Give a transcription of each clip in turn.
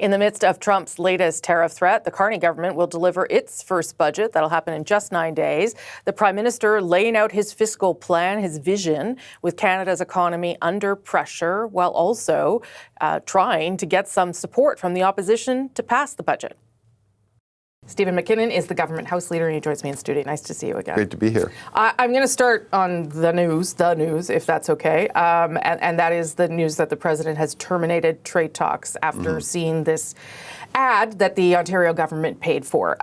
In the midst of Trump's latest tariff threat, the Carney government will deliver its first budget. That'll happen in just 9 days. The Prime Minister laying out his fiscal plan, his vision, with Canada's economy under pressure, while also trying to get some support from the opposition to pass the budget. Steven MacKinnon is the government House Leader, and he joins me in studio. Nice to see you again. Great to be here. I'm going to start on the news, if that's okay. And that is the news that the President has terminated trade talks after seeing this ad that the Ontario government paid for.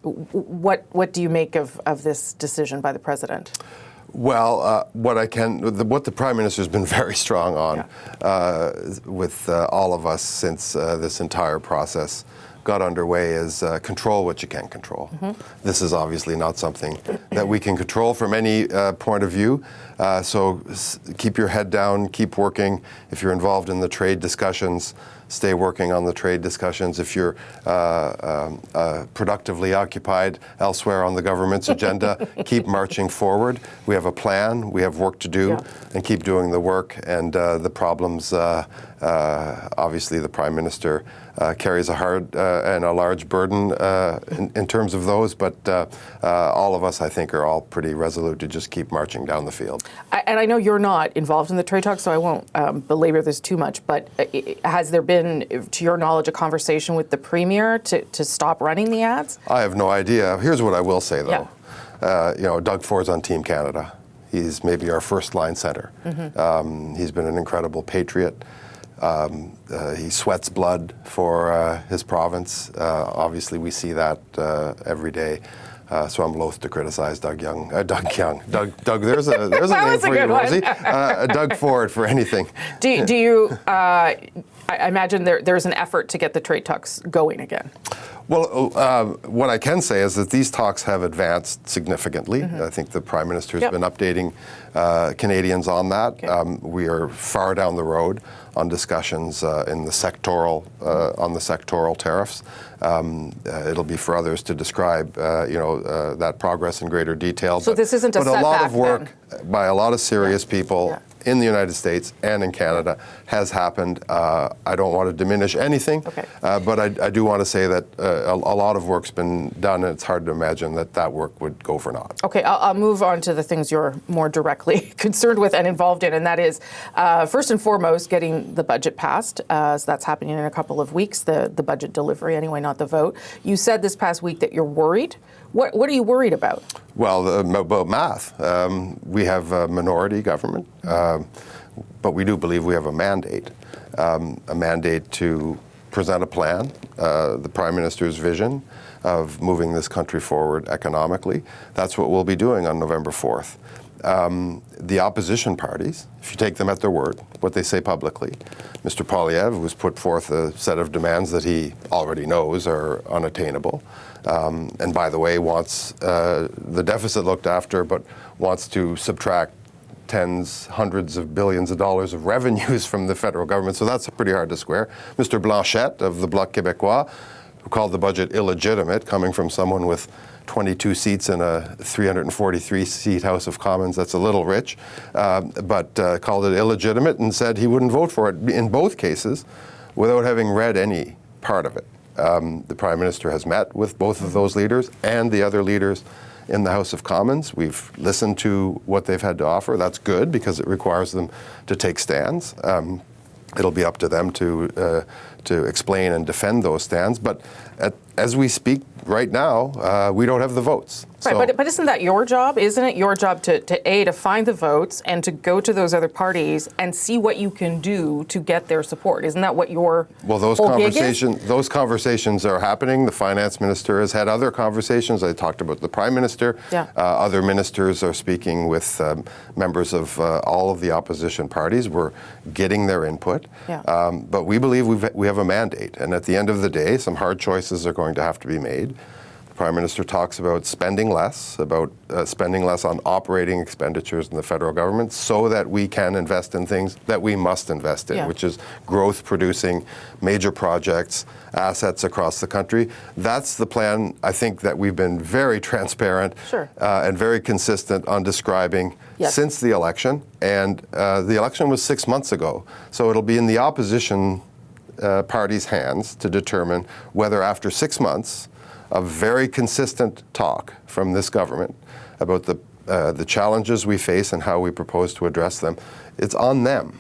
What do you make of this decision by the President? Well, what the Prime Minister's been very strong on with all of us since this entire process got underway is control what you can control. This is obviously not something that we can control from any point of view. So keep your head down, keep working. If you're involved in the trade discussions, stay working on the trade discussions. If you're productively occupied elsewhere on the government's agenda, keep marching forward. We have a plan, we have work to do, and keep doing the work. And the problems, obviously the Prime Minister carries a hard and a large burden in terms of those, but all of us, I think, are all pretty resolute to just keep marching down the field. And I know you're not involved in the trade talks, so I won't belabor this too much, but has there been, to your knowledge, a conversation with the Premier to stop running the ads? I have no idea. Here's what I will say, though. Doug Ford's on Team Canada. He's maybe our first-line center. He's been an incredible patriot. He sweats blood for his province. Obviously, we see that every day. So I'm loath to criticize Doug Young. Doug, there's a name for you, Rosie. Doug Ford for anything. Do you? I imagine there's an effort to get the trade talks going again. Well, what I can say is that these talks have advanced significantly. I think the Prime Minister has been updating Canadians on that. We are far down the road on discussions in the sectoral on the sectoral tariffs. It'll be for others to describe, that progress in greater detail. So this isn't a setback, but a lot of work by a lot of serious people in the United States and in Canada has happened. I don't want to diminish anything, but I do want to say that a lot of work's been done, and it's hard to imagine that work would go for naught. Okay, I'll move on to the things you're more directly concerned with and involved in, and that is, first and foremost, getting the budget passed. So that's happening in a couple of weeks, the budget delivery anyway, not the vote. You said this past week that you're worried. What are you worried about? Well, about math. We have a minority government, but we do believe we have a mandate to present a plan, the Prime Minister's vision of moving this country forward economically. That's what we'll be doing on November 4th. The opposition parties, if you take them at their word, what they say publicly, Mr. Poilievre, who's put forth a set of demands that he already knows are unattainable, and by the way, wants the deficit looked after, but wants to subtract tens, hundreds of billions of dollars of revenues from the federal government. So that's pretty hard to square. Mr. Blanchet of the Bloc Québécois, who called the budget illegitimate, coming from someone with 22 seats in a 343-seat House of Commons. That's a little rich, but called it illegitimate and said he wouldn't vote for it in both cases without having read any part of it. The Prime Minister has met with both of those leaders and the other leaders in the House of Commons. We've listened to what they've had to offer. That's good because it requires them to take stands. It'll be up to them to explain and defend those stands. But as we speak right now, we don't have the votes. Right, but isn't that your job? Isn't it your job to find the votes and to go to those other parties and see what you can do to get their support? Isn't that what your those conversations are happening. The Finance Minister has had other conversations. I talked about the Prime Minister. Other ministers are speaking with members of all of the opposition parties. We're getting their input. But we believe we have a mandate. And at the end of the day, some hard choices are going to have to be made. The Prime Minister talks about spending less on operating expenditures in the federal government so that we can invest in things that we must invest in, which is growth-producing major projects, assets across the country. That's the plan, I think, that we've been very transparent and very consistent on describing since the election. And the election was 6 months ago. So it'll be in the opposition parties' hands to determine whether after 6 months of very consistent talk from this government about the challenges we face and how we propose to address them, it's on them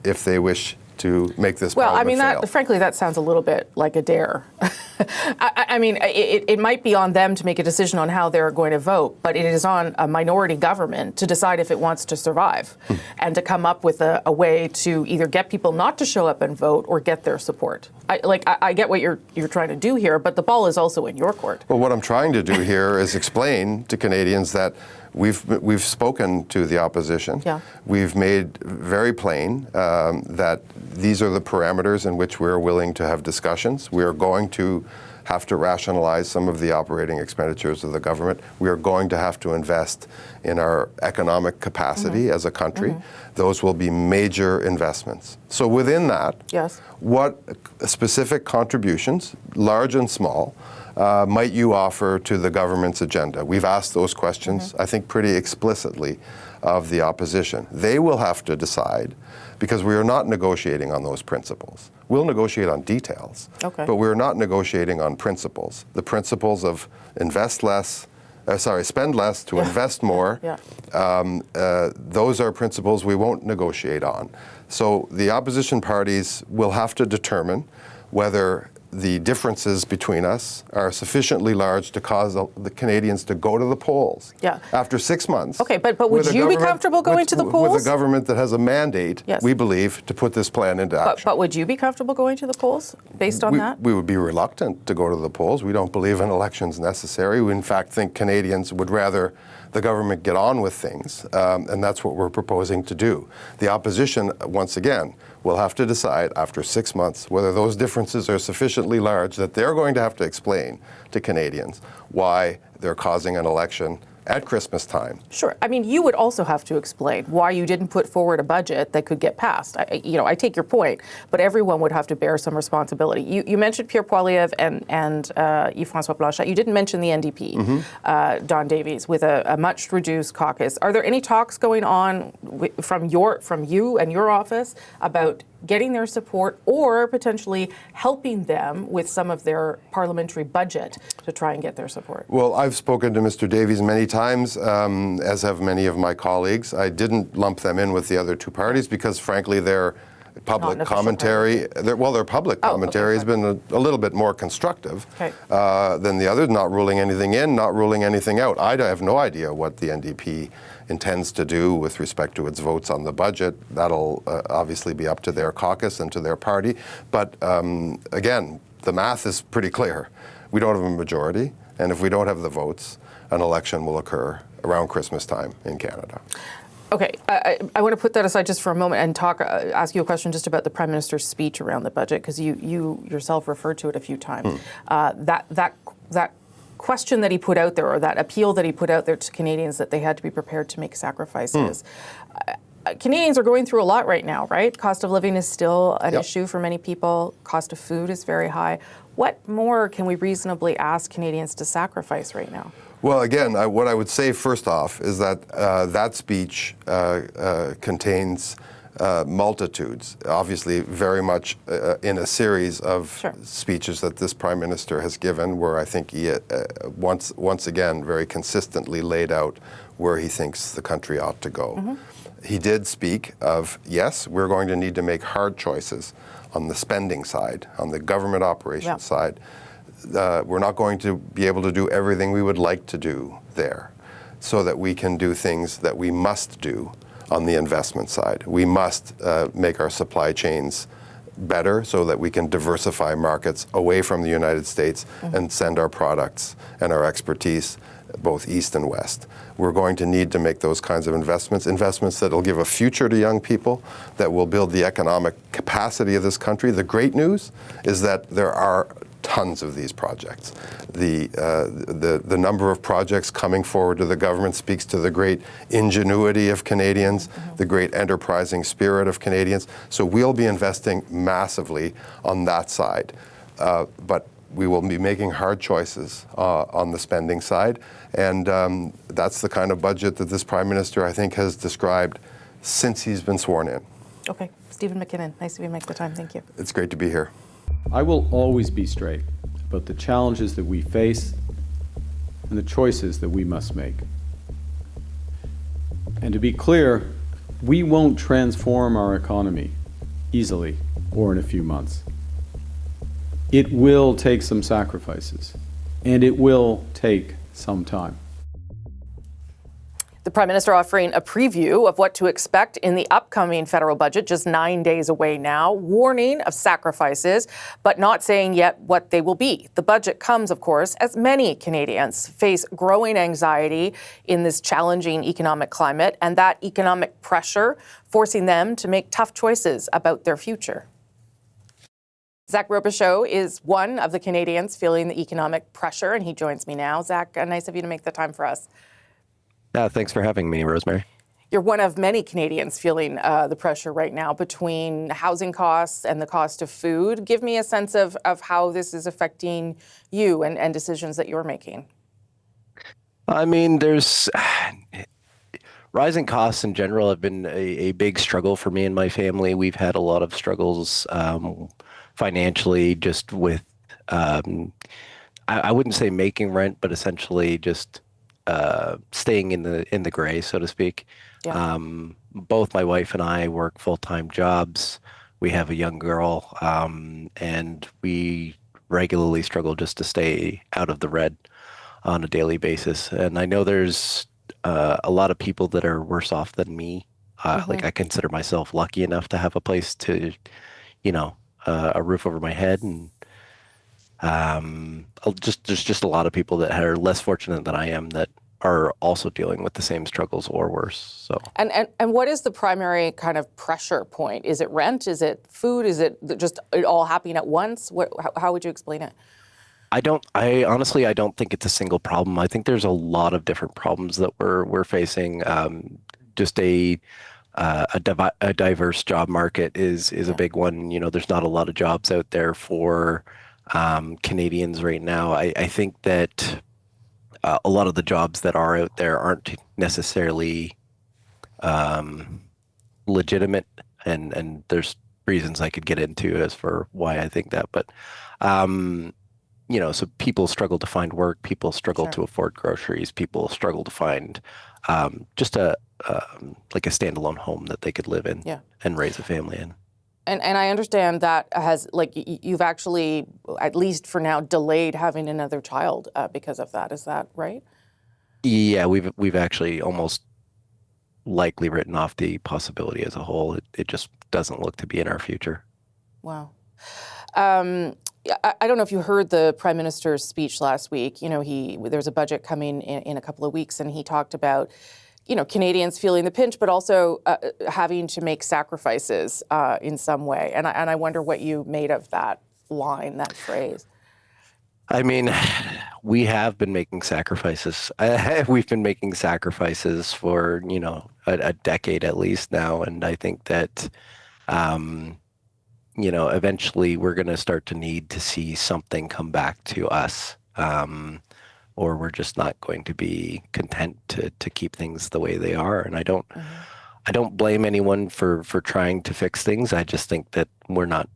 if they wish to make this parliament fail. Frankly, that sounds a little bit like a dare. It might be on them to make a decision on how they're going to vote, but it is on a minority government to decide if it wants to survive and to come up with a way to either get people not to show up and vote or get their support. I get what you're trying to do here, but the ball is also in your court. Well, what I'm trying to do here is explain to Canadians that we've spoken to the opposition. Yeah. We've made very plain that these are the parameters in which we're willing to have discussions. We are going to have to rationalize some of the operating expenditures of the government. We are going to have to invest in our economic capacity as a country. Those will be major investments. So within that, yes, what specific contributions, large and small, might you offer to the government's agenda? We've asked those questions, I think, pretty explicitly of the opposition. They will have to decide, because we are not negotiating on those principles. We'll negotiate on details, but we're not negotiating on principles. The principles of spend less to invest more, those are principles we won't negotiate on. So the opposition parties will have to determine whether the differences between us are sufficiently large to cause the Canadians to go to the polls after 6 months. Okay, but would you be comfortable going to the polls? With a government that has a mandate, we believe, to put this plan into action. But would you be comfortable going to the polls based on that? We would be reluctant to go to the polls. We don't believe an election's necessary. We, in fact, think Canadians would rather the government get on with things, and that's what we're proposing to do. The opposition, once again, will have to decide after 6 months whether those differences are sufficiently large that they're going to have to explain to Canadians why they're causing an election at Christmas time. Sure. I mean, you would also have to explain why you didn't put forward a budget that could get passed. I take your point, but everyone would have to bear some responsibility. You mentioned Pierre Poilievre and Yves-François Blanchet. You didn't mention the NDP, Don Davies, with a much reduced caucus. Are there any talks going on from you and your office about getting their support or potentially helping them with some of their parliamentary budget to try and get their support? Well, I've spoken to Mr. Davies many times, as have many of my colleagues. I didn't lump them in with the other two parties because, frankly, their public commentary, their public commentary has been a little bit more constructive than the others, not ruling anything in, not ruling anything out. I have no idea what the NDP intends to do with respect to its votes on the budget. That'll obviously be up to their caucus and to their party. But again, the math is pretty clear. We don't have a majority, and if we don't have the votes, an election will occur around Christmas time in Canada. Okay, I want to put that aside just for a moment and ask you a question just about the Prime Minister's speech around the budget, because you yourself referred to it a few times. That question that he put out there, or that appeal that he put out there to Canadians, that they had to be prepared to make sacrifices. Canadians are going through a lot right now, right? Cost of living is still an issue for many people. Cost of food is very high. What more can we reasonably ask Canadians to sacrifice right now? Well, again, what I would say first off is that that speech contains multitudes, obviously very much in a series of speeches that this Prime Minister has given, where I think he once again very consistently laid out where he thinks the country ought to go. He did speak of, yes, we're going to need to make hard choices on the spending side, on the government operations side. We're not going to be able to do everything we would like to do there, so that we can do things that we must do on the investment side. We must make our supply chains better so that we can diversify markets away from the United States and send our products and our expertise both east and west. We're going to need to make those kinds of investments that will give a future to young people, that will build the economic capacity of this country. The great news is that there are tons of these projects. The number of projects coming forward to the government speaks to the great ingenuity of Canadians, the great enterprising spirit of Canadians. So we'll be investing massively on that side. But we will be making hard choices on the spending side. And that's the kind of budget that this Prime Minister, I think, has described since he's been sworn in. Okay. Steven MacKinnon, nice of you to make the time. Thank you. It's great to be here. I will always be straight about the challenges that we face and the choices that we must make. And to be clear, we won't transform our economy easily or in a few months. It will take some sacrifices, and it will take some time. The Prime Minister offering a preview of what to expect in the upcoming federal budget, just 9 days away now, warning of sacrifices, but not saying yet what they will be. The budget comes, of course, as many Canadians face growing anxiety in this challenging economic climate, and that economic pressure forcing them to make tough choices about their future. Zach Robichaud is one of the Canadians feeling the economic pressure, and he joins me now. Zach, nice of you to make the time for us. Thanks for having me, Rosemary. You're one of many Canadians feeling the pressure right now between housing costs and the cost of food. Give me a sense of how this is affecting you and decisions that you're making. I mean, there's rising costs in general have been a big struggle for me and my family. We've had a lot of struggles financially, just with, I wouldn't say making rent, but essentially just staying in the gray, so to speak. Yeah. Both my wife and I work full-time jobs. We have a young girl, and we regularly struggle just to stay out of the red on a daily basis. And I know there's a lot of people that are worse off than me. Like, I consider myself lucky enough to have a place to, a roof over my head, and there's just a lot of people that are less fortunate than I am that are also dealing with the same struggles or worse. So and what is the primary kind of pressure point? Is it rent? Is it food? Is it just it all happening at once? How would you explain it? I honestly don't think it's a single problem. I think there's a lot of different problems that we're facing. Just a diverse job market is a big one. There's not a lot of jobs out there for Canadians right now. I think that a lot of the jobs that are out there aren't necessarily legitimate, and there's reasons I could get into as for why I think that. But so people struggle to find work, people struggle to afford groceries, people struggle to find just like a standalone home that they could live in and raise a family in. And I understand that you've actually, at least for now, delayed having another child because of that. Is that right? Yeah, we've actually almost likely written off the possibility as a whole. It just doesn't look to be in our future. Wow. I don't know if you heard the Prime Minister's speech last week. There's a budget coming in a couple of weeks, and he talked about Canadians feeling the pinch, but also having to make sacrifices in some way. And I wonder what you made of that line, that phrase. I mean, we have been making sacrifices. We've been making sacrifices for, a decade at least now. And I think that, eventually we're going to start to need to see something come back to us. Or we're just not going to be content to keep things the way they are. And I don't blame anyone for trying to fix things. I just think that we're not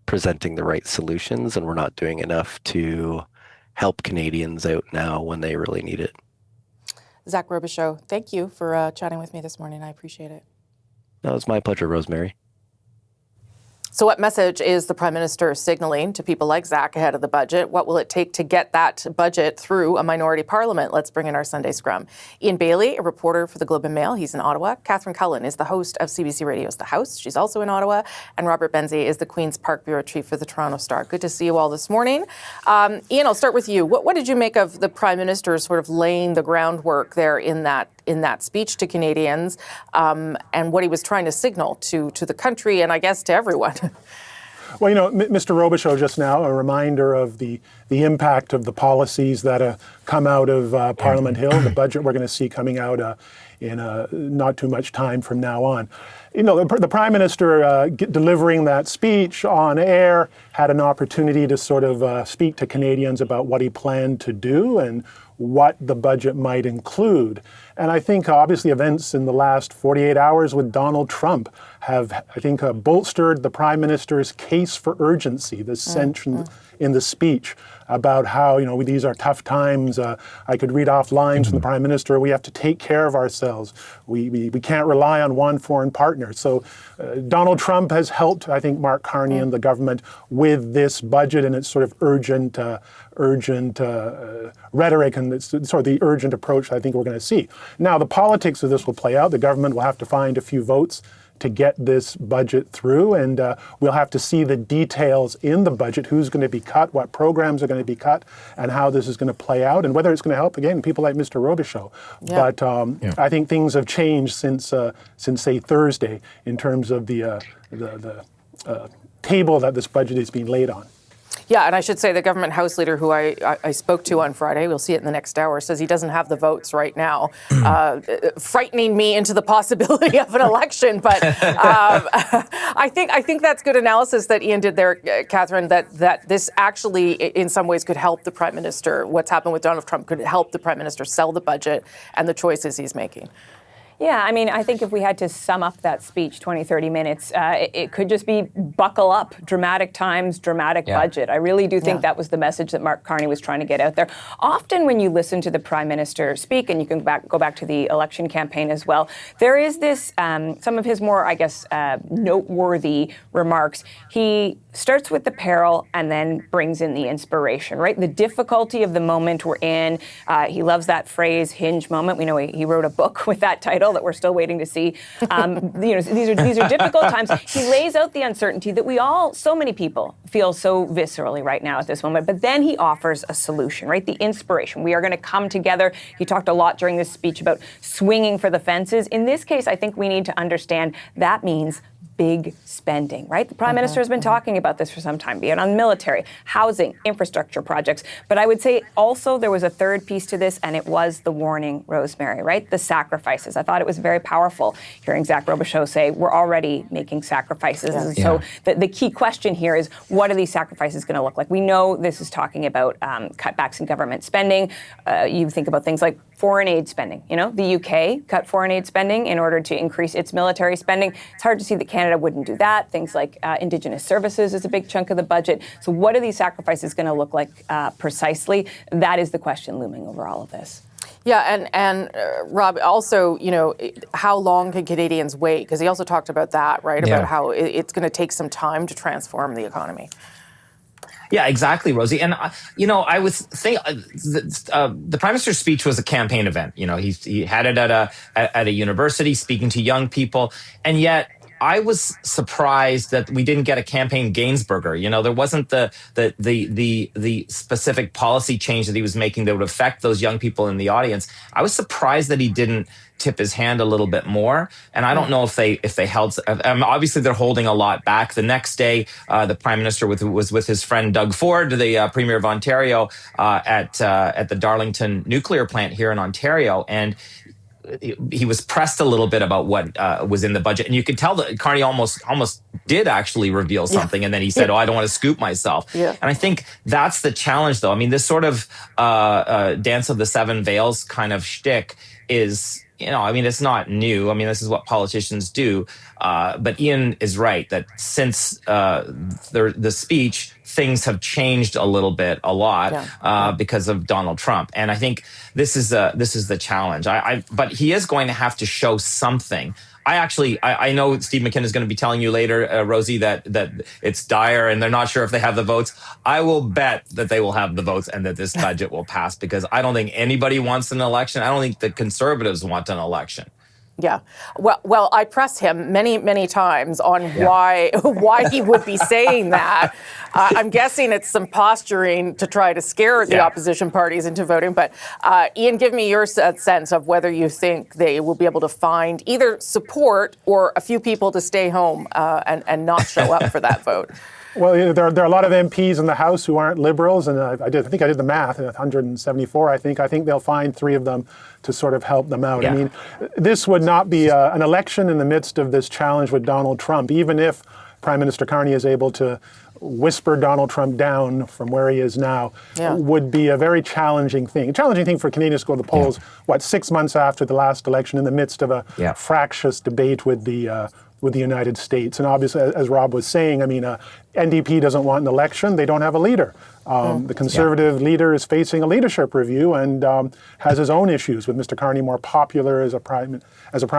presenting the right solutions, and we're not doing enough to help Canadians out now when they really need it. Zach Robichaud, thank you for chatting with me this morning. I appreciate it. No, it's my pleasure, Rosemary. So what message is the Prime Minister signaling to people like Zach ahead of the budget? What will it take to get that budget through a minority parliament? Let's bring in our Sunday Scrum. Ian Bailey, a reporter for the Globe and Mail. He's in Ottawa. Catherine Cullen is the host of CBC Radio's The House. She's also in Ottawa. And Robert Benzie is the Queen's Park Bureau Chief for the Toronto Star. Good to see you all this morning. Ian, I'll start with you. What did you make of the Prime Minister sort of laying the groundwork there in that speech to Canadians and what he was trying to signal to the country and I guess to everyone? Well, Mr. Robichaud just now, a reminder of the impact of the policies that come out of Parliament Hill, the budget we're going to see coming out in not too much time from now on. the Prime Minister delivering that speech on air had an opportunity to sort of speak to Canadians about what he planned to do and what the budget might include. And I think obviously events in the last 48 hours with Donald Trump have, I think, bolstered the Prime Minister's case for urgency, the sense in the speech about how, these are tough times. I could read off lines from the Prime Minister. We have to take care of ourselves. We can't rely on one foreign partner. So Donald Trump has helped, I think, Mark Carney and the government with this budget and its sort of urgent rhetoric and sort of the urgent approach I think we're going to see. Now, the politics of this will play out. The government will have to find a few votes to get this budget through, and we'll have to see the details in the budget, who's going to be cut, what programs are going to be cut, and how this is going to play out, and whether it's going to help, again, people like Mr. Robichaud. Yeah. But I think things have changed since say, Thursday in terms of the table that this budget is being laid on. Yeah, and I should say the government House leader who I spoke to on Friday, we'll see it in the next hour, says he doesn't have the votes right now, frightening me into the possibility of an election. But I think that's good analysis that Ian did there, Catherine, that this actually in some ways could help the Prime Minister. What's happened with Donald Trump could help the Prime Minister sell the budget and the choices he's making. Yeah, I mean, I think if we had to sum up that speech, 20, 30 minutes, it could just be buckle up, dramatic times, dramatic budget. I really do think that was the message that Mark Carney was trying to get out there. Often when you listen to the Prime Minister speak, and you can go back to the election campaign as well, there is this, some of his more, I guess, noteworthy remarks. He starts with the peril and then brings in the inspiration, right? The difficulty of the moment we're in. He loves that phrase, hinge moment. We know he wrote a book with that title that we're still waiting to see. These are difficult times. He lays out the uncertainty that we all, so many people, feel so viscerally right now at this moment. But then he offers a solution, right? The inspiration. We are going to come together. He talked a lot during this speech about swinging for the fences. In this case, I think we need to understand that means big spending, right? The Prime Minister has been talking about this for some time, be it on military, housing, infrastructure projects. But I would say also there was a third piece to this, and it was the warning, Rosemary, right? The sacrifices. I thought it was very powerful hearing Zach Robichaud say, we're already making sacrifices. And so the key question here is, what are these sacrifices going to look like? We know this is talking about cutbacks in government spending. You think about things like foreign aid spending. The UK cut foreign aid spending in order to increase its military spending. It's hard to see that Canada wouldn't do that. Things like Indigenous services is a big chunk of the budget. So what are these sacrifices going to look like precisely? That is the question looming over all of this. Yeah, and Rob, also, how long can Canadians wait? Because he also talked about that, right? About how it's going to take some time to transform the economy. Yeah, exactly, Rosie. And, I would say the Prime Minister's speech was a campaign event. He had it at a university speaking to young people. And yet I was surprised that we didn't get a campaign Gainsburger. There wasn't the specific policy change that he was making that would affect those young people in the audience. I was surprised that he didn't tip his hand a little bit more. And I don't know if they held, obviously they're holding a lot back. The next day, the Prime Minister was with his friend Doug Ford, the Premier of Ontario, at the Darlington nuclear plant here in Ontario. And he was pressed a little bit about what was in the budget. And you could tell that Carney almost did actually reveal something. And then he said, I don't want to scoop myself. Yeah. And I think that's the challenge, though. I mean, this sort of Dance of the Seven Veils kind of shtick is, it's not new. I mean, this is what politicians do. But Ian is right that since the speech, things have changed a lot because of Donald Trump. And I think this is the challenge. But he is going to have to show something. I know Steve MacKinnon is going to be telling you later, Rosie, that it's dire and they're not sure if they have the votes. I will bet that they will have the votes and that this budget will pass, because I don't think anybody wants an election. I don't think the Conservatives want an election. Yeah. Well, I pressed him many, many times on why he would be saying that. I'm guessing it's some posturing to try to scare the opposition parties into voting. But Ian, give me your sense of whether you think they will be able to find either support or a few people to stay home and not show up for that vote. Well, there are a lot of MPs in the House who aren't Liberals, and I think I did the math, 174, I think. I think they'll find 3 of them to sort of help them out. Yeah. I mean, this would not be an election in the midst of this challenge with Donald Trump, even if Prime Minister Carney is able to whisper Donald Trump down from where he is now, would be a very challenging thing. A challenging thing for Canadians to go to the polls, 6 months after the last election, in the midst of a fractious debate with the United States. And obviously, as Rob was saying, I mean, NDP doesn't want an election. They don't have a leader. The Conservative leader is facing a leadership review and has his own issues, with Mr. Carney more popular as a prime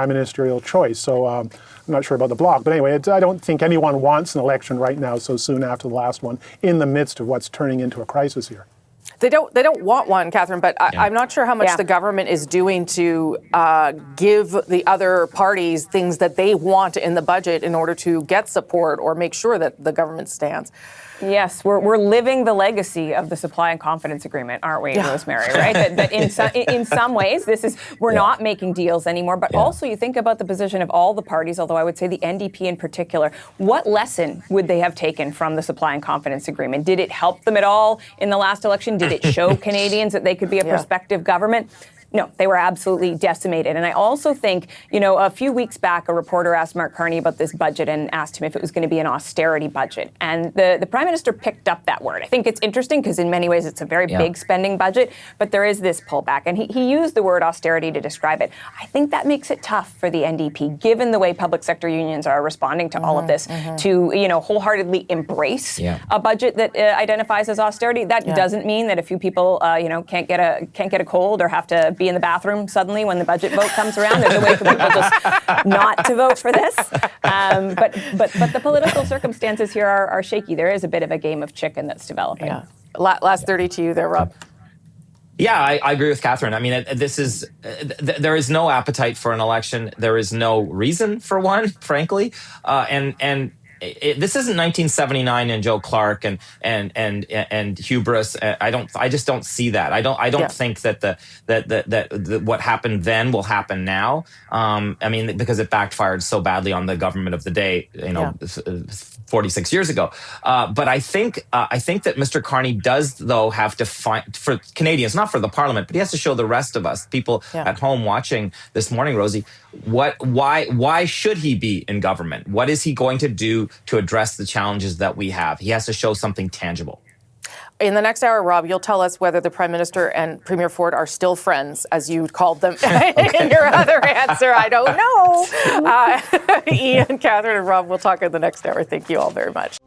ministerial choice. So I'm not sure about the Bloc. But anyway, I don't think anyone wants an election right now, so soon after the last one, in the midst of what's turning into a crisis here. They don't want one, Catherine, but I'm not sure how much the government is doing to give the other parties things that they want in the budget in order to get support or make sure that the government stands. Yes, we're living the legacy of the Supply and Confidence Agreement, aren't we, Rosemary? Right? that in some ways, we're not making deals anymore. But also, you think about the position of all the parties. Although I would say the NDP in particular, what lesson would they have taken from the Supply and Confidence Agreement? Did it help them at all in the last election? Did it show Canadians that they could be a prospective government? No, they were absolutely decimated. And I also think, a few weeks back, a reporter asked Mark Carney about this budget and asked him if it was going to be an austerity budget. And the Prime Minister picked up that word. I think it's interesting because in many ways it's a very big spending budget, but there is this pullback. And he used the word austerity to describe it. I think that makes it tough for the NDP, given the way public sector unions are responding to all of this, to, wholeheartedly embrace a budget that identifies as austerity. That doesn't mean that a few people, can't get a cold or have to be in the bathroom suddenly when the budget vote comes around. There's a way for people just not to vote for this. But the political circumstances here are shaky. There is a bit of a game of chicken that's developing. Yeah. Last 30 to you there, Rob. Yeah, I agree with Catherine. I mean, there is no appetite for an election. There is no reason for one, frankly. This isn't 1979 and Joe Clark and hubris. I just don't see that. I don't think that what happened then will happen now. I mean, because it backfired so badly on the government of the day, 46 years ago. But I think that Mr. Carney does, though, have to find, for Canadians, not for the Parliament, but he has to show the rest of us, people at home watching this morning, Rosie, why should he be in government? What is he going to do to address the challenges that we have? He has to show something tangible. In the next hour, Rob, you'll tell us whether the Prime Minister and Premier Ford are still friends, as you called them in your other answer. I don't know. Ian, Catherine, and Rob, we'll talk in the next hour. Thank you all very much.